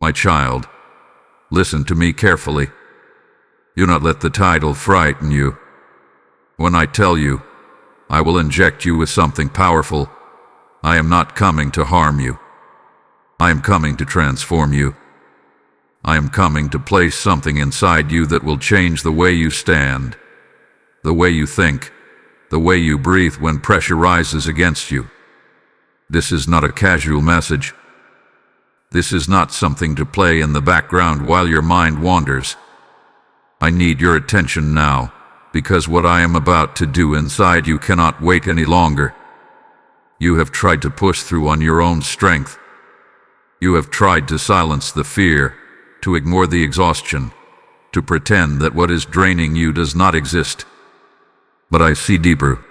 My child, listen to me carefully. Do not let the title frighten you. When I tell you, I will inject you with something powerful, I am not coming to harm you. I am coming to transform you. I am coming to place something inside you that will change the way you stand, the way you think, the way you breathe when pressure rises against you. This is not a casual message. This is not something to play in the background while your mind wanders. I need your attention now, because what I am about to do inside you cannot wait any longer. You have tried to push through on your own strength. You have tried to silence the fear, to ignore the exhaustion, to pretend that what is draining you does not exist. But I see deeper.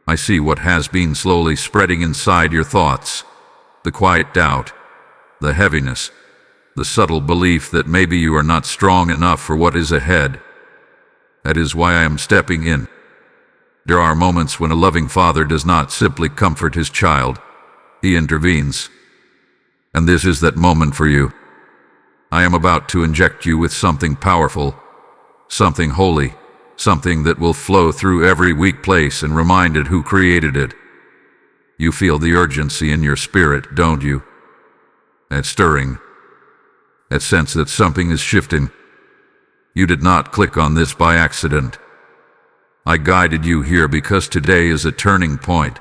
I see what has been slowly spreading inside your thoughts, the quiet doubt, the heaviness, the subtle belief that maybe you are not strong enough for what is ahead. That is why I am stepping in. There are moments when a loving father does not simply comfort his child. He intervenes. And this is that moment for you. I am about to inject you with something powerful, something holy, something that will flow through every weak place and remind it who created it. You feel the urgency in your spirit, don't you? That stirring, that sense that something is shifting. You did not click on this by accident. I guided you here because today is a turning point.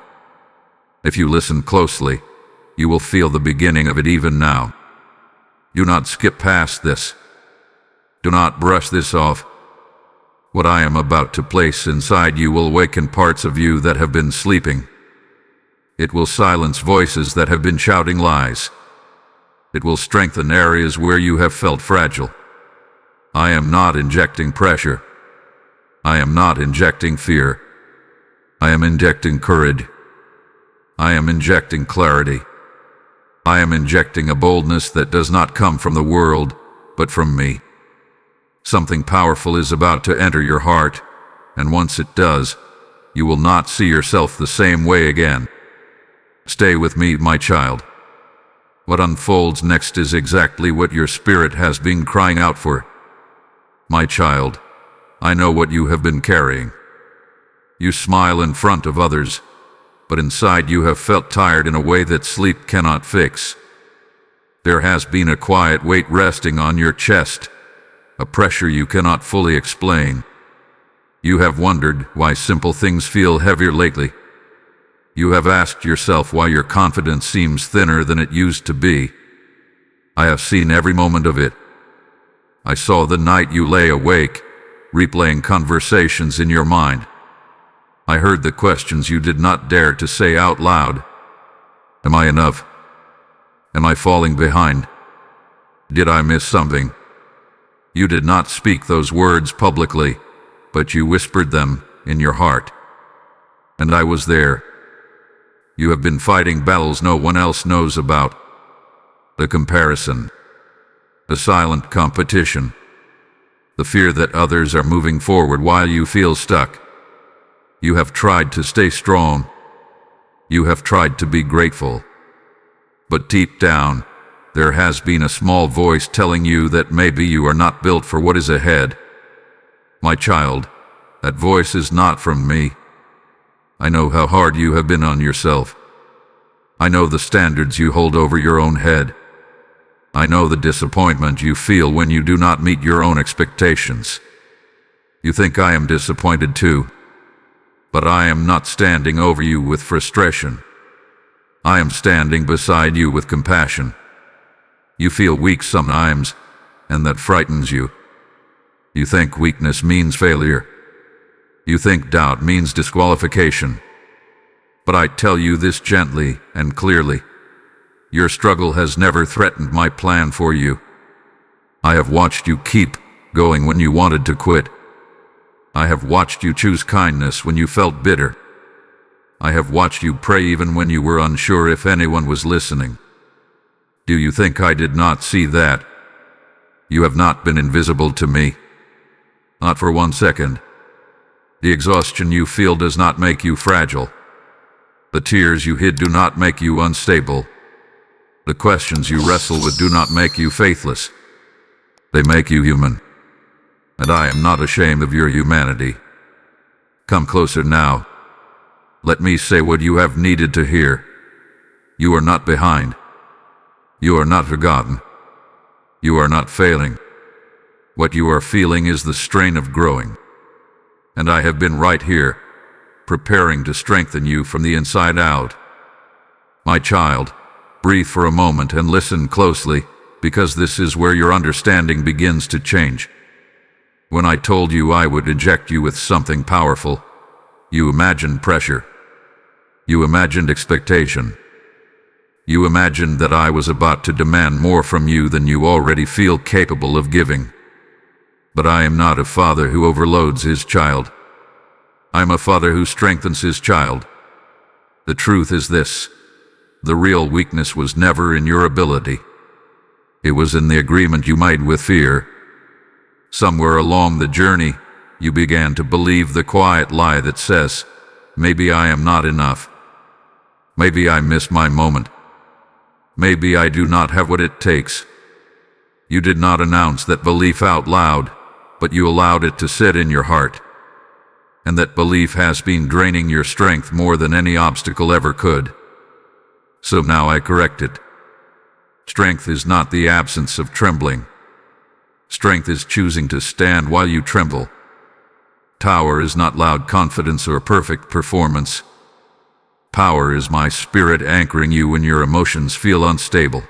If you listen closely, you will feel the beginning of it even now. Do not skip past this. Do not brush this off. What I am about to place inside you will awaken parts of you that have been sleeping. It will silence voices that have been shouting lies. It will strengthen areas where you have felt fragile. I am not injecting pressure. I am not injecting fear. I am injecting courage. I am injecting clarity. I am injecting a boldness that does not come from the world, but from me. Something powerful is about to enter your heart, and once it does, you will not see yourself the same way again. Stay with me, my child. What unfolds next is exactly what your spirit has been crying out for. My child, I know what you have been carrying. You smile in front of others, but inside you have felt tired in a way that sleep cannot fix. There has been a quiet weight resting on your chest, a pressure you cannot fully explain. You have wondered why simple things feel heavier lately. You have asked yourself why your confidence seems thinner than it used to be. I have seen every moment of it. I saw the night you lay awake, replaying conversations in your mind. I heard the questions you did not dare to say out loud. Am I enough? Am I falling behind? Did I miss something? You did not speak those words publicly, but you whispered them in your heart. And I was there. You have been fighting battles no one else knows about. The comparison. The silent competition. The fear that others are moving forward while you feel stuck. You have tried to stay strong. You have tried to be grateful. But deep down, there has been a small voice telling you that maybe you are not built for what is ahead. My child, that voice is not from me. I know how hard you have been on yourself. I know the standards you hold over your own head. I know the disappointment you feel when you do not meet your own expectations. You think I am disappointed too, but I am not standing over you with frustration. I am standing beside you with compassion. You feel weak sometimes, and that frightens you. You think weakness means failure. You think doubt means disqualification. But I tell you this gently and clearly. Your struggle has never threatened my plan for you. I have watched you keep going when you wanted to quit. I have watched you choose kindness when you felt bitter. I have watched you pray even when you were unsure if anyone was listening. Do you think I did not see that? You have not been invisible to me. Not for 1 second. The exhaustion you feel does not make you fragile. The tears you hid do not make you unstable. The questions you wrestle with do not make you faithless. They make you human. And I am not ashamed of your humanity. Come closer now. Let me say what you have needed to hear. You are not behind. You are not forgotten. You are not failing. What you are feeling is the strain of growing. And I have been right here, preparing to strengthen you from the inside out. My child, breathe for a moment and listen closely, because this is where your understanding begins to change. When I told you I would inject you with something powerful, you imagined pressure. You imagined expectation. You imagined that I was about to demand more from you than you already feel capable of giving. But I am not a father who overloads his child. I am a father who strengthens his child. The truth is this: the real weakness was never in your ability. It was in the agreement you made with fear. Somewhere along the journey, you began to believe the quiet lie that says, maybe I am not enough. Maybe I miss my moment. Maybe I do not have what it takes. You did not announce that belief out loud, but you allowed it to sit in your heart. And that belief has been draining your strength more than any obstacle ever could. So now I correct it. Strength is not the absence of trembling. Strength is choosing to stand while you tremble. Power is not loud confidence or perfect performance. Power is my spirit anchoring you when your emotions feel unstable.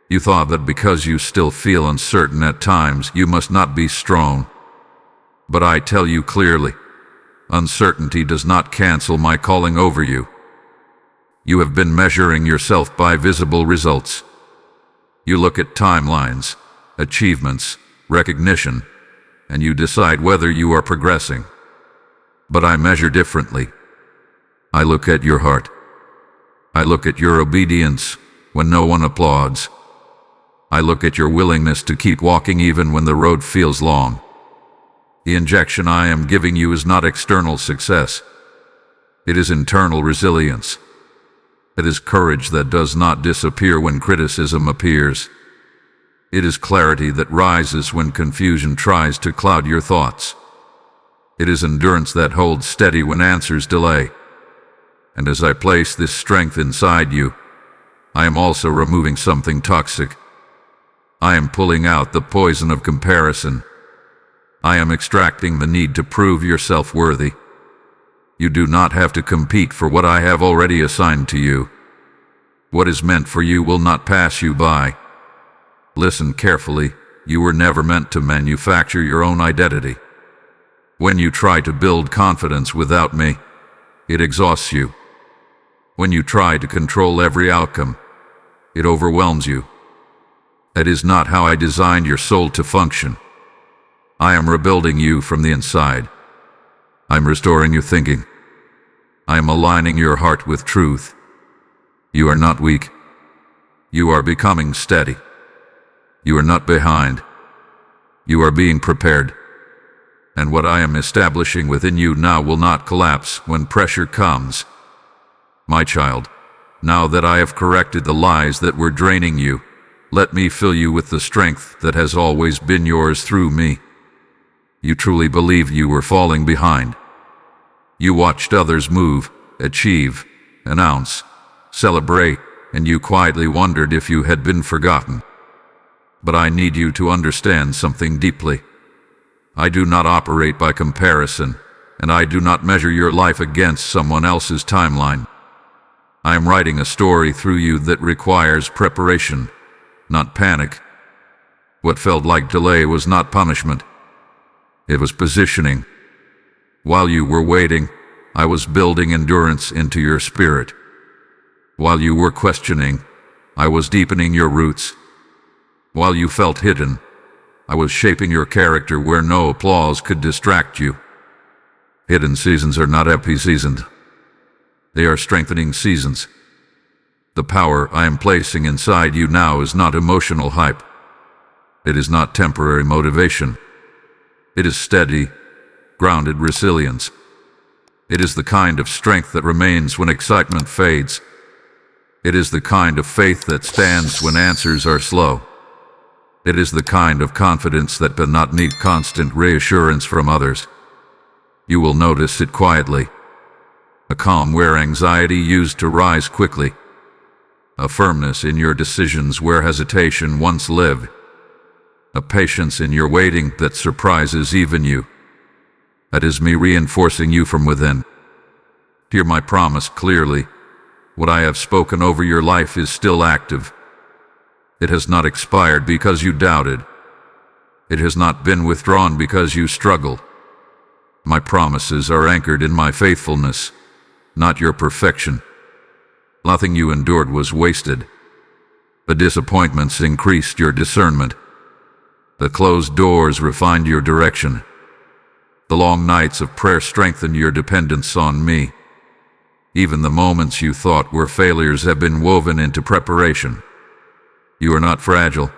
You thought that because you still feel uncertain at times, you must not be strong. But I tell you clearly, uncertainty does not cancel my calling over you. You have been measuring yourself by visible results. You look at timelines, achievements, recognition, and you decide whether you are progressing. But I measure differently. I look at your heart. I look at your obedience when no one applauds. I look at your willingness to keep walking even when the road feels long. The injection I am giving you is not external success. It is internal resilience. It is courage that does not disappear when criticism appears. It is clarity that rises when confusion tries to cloud your thoughts. It is endurance that holds steady when answers delay. And as I place this strength inside you, I am also removing something toxic. I am pulling out the poison of comparison. I am extracting the need to prove yourself worthy. You do not have to compete for what I have already assigned to you. What is meant for you will not pass you by. Listen carefully. You were never meant to manufacture your own identity. When you try to build confidence without me, it exhausts you. When you try to control every outcome, it overwhelms you. That is not how I designed your soul to function. I am rebuilding you from the inside. I am restoring your thinking. I am aligning your heart with truth. You are not weak. You are becoming steady. You are not behind. You are being prepared. And what I am establishing within you now will not collapse when pressure comes. My child, now that I have corrected the lies that were draining you, let me fill you with the strength that has always been yours through me. You truly believed you were falling behind. You watched others move, achieve, announce, celebrate, and you quietly wondered if you had been forgotten. But I need you to understand something deeply. I do not operate by comparison, and I do not measure your life against someone else's timeline. I am writing a story through you that requires preparation, not panic. What felt like delay was not punishment. It was positioning. While you were waiting, I was building endurance into your spirit. While you were questioning, I was deepening your roots. While you felt hidden, I was shaping your character where no applause could distract you. Hidden seasons are not empty seasons. They are strengthening seasons. The power I am placing inside you now is not emotional hype. It is not temporary motivation. It is steady, grounded resilience. It is the kind of strength that remains when excitement fades. It is the kind of faith that stands when answers are slow. It is the kind of confidence that does not need constant reassurance from others. You will notice it quietly. A calm where anxiety used to rise quickly. A firmness in your decisions where hesitation once lived. A patience in your waiting that surprises even you. That is me reinforcing you from within. Hear my promise clearly. What I have spoken over your life is still active. It has not expired because you doubted. It has not been withdrawn because you struggled. My promises are anchored in my faithfulness, not your perfection. Nothing you endured was wasted. The disappointments increased your discernment. The closed doors refined your direction. The long nights of prayer strengthened your dependence on me. Even the moments you thought were failures have been woven into preparation. You are not fragile,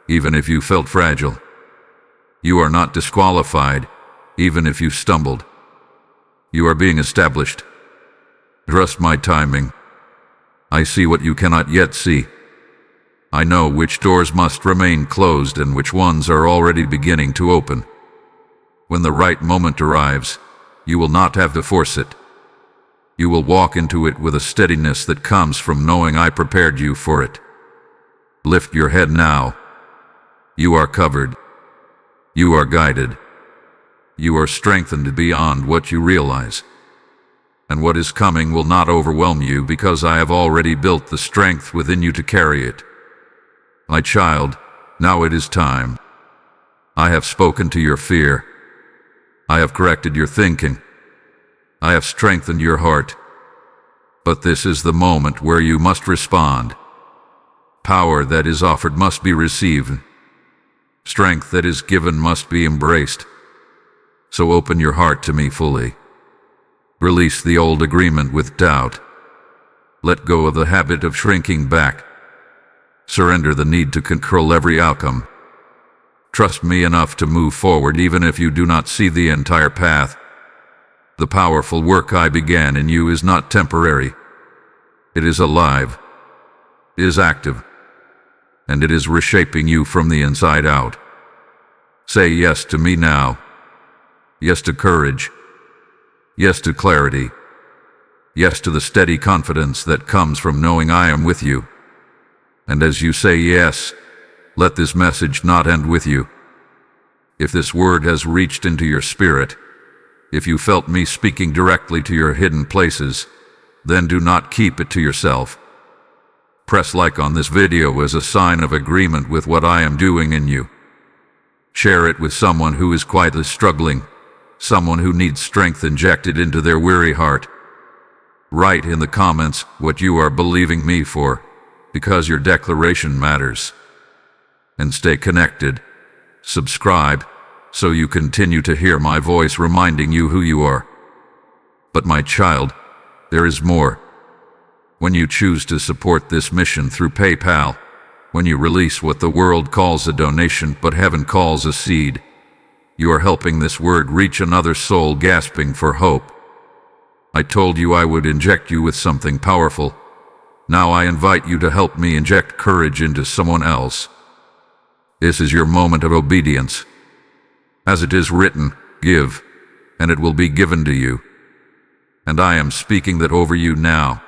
even if you felt fragile. You are not disqualified, even if you stumbled. You are being established. Trust my timing. I see what you cannot yet see. I know which doors must remain closed and which ones are already beginning to open. When the right moment arrives, you will not have to force it. You will walk into it with a steadiness that comes from knowing I prepared you for it. Lift your head now. You are covered. You are guided. You are strengthened beyond what you realize. And what is coming will not overwhelm you because I have already built the strength within you to carry it. My child, now it is time. I have spoken to your fear. I have corrected your thinking. I have strengthened your heart. But this is the moment where you must respond. Power that is offered must be received. Strength that is given must be embraced. So open your heart to me fully. Release the old agreement with doubt. Let go of the habit of shrinking back. Surrender the need to control every outcome. Trust me enough to move forward even if you do not see the entire path. The powerful work I began in you is not temporary. It is alive. It is active. And it is reshaping you from the inside out. Say yes to me now. Yes to courage. Yes to clarity. Yes to the steady confidence that comes from knowing I am with you. And as you say yes, let this message not end with you. If this word has reached into your spirit, if you felt me speaking directly to your hidden places, then do not keep it to yourself. Press like on this video as a sign of agreement with what I am doing in you. Share it with someone who is quietly struggling, someone who needs strength injected into their weary heart. Write in the comments what you are believing me for, because your declaration matters. And stay connected. Subscribe, so you continue to hear my voice reminding you who you are. But my child, there is more. When you choose to support this mission through PayPal, when you release what the world calls a donation but heaven calls a seed, you are helping this word reach another soul gasping for hope. I told you I would inject you with something powerful. Now I invite you to help me inject courage into someone else. This is your moment of obedience. As it is written, give, and it will be given to you. And I am speaking that over you now.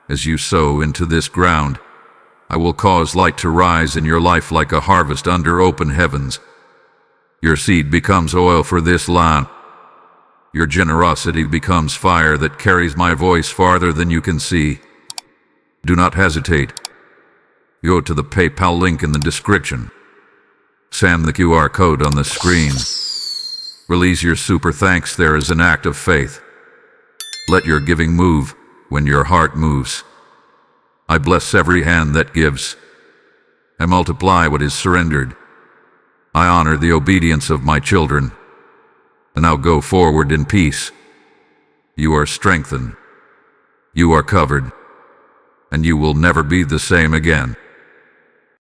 As you sow into this ground, I will cause light to rise in your life like a harvest under open heavens. Your seed becomes oil for this land. Your generosity becomes fire that carries my voice farther than you can see. Do not hesitate. Go to the PayPal link in the description. Scan the QR code on the screen. Release your super thanks there as an act of faith. Let your giving move when your heart moves. I bless every hand that gives. I multiply what is surrendered. I honor the obedience of my children. And now go forward in peace. You are strengthened. You are covered. And you will never be the same again.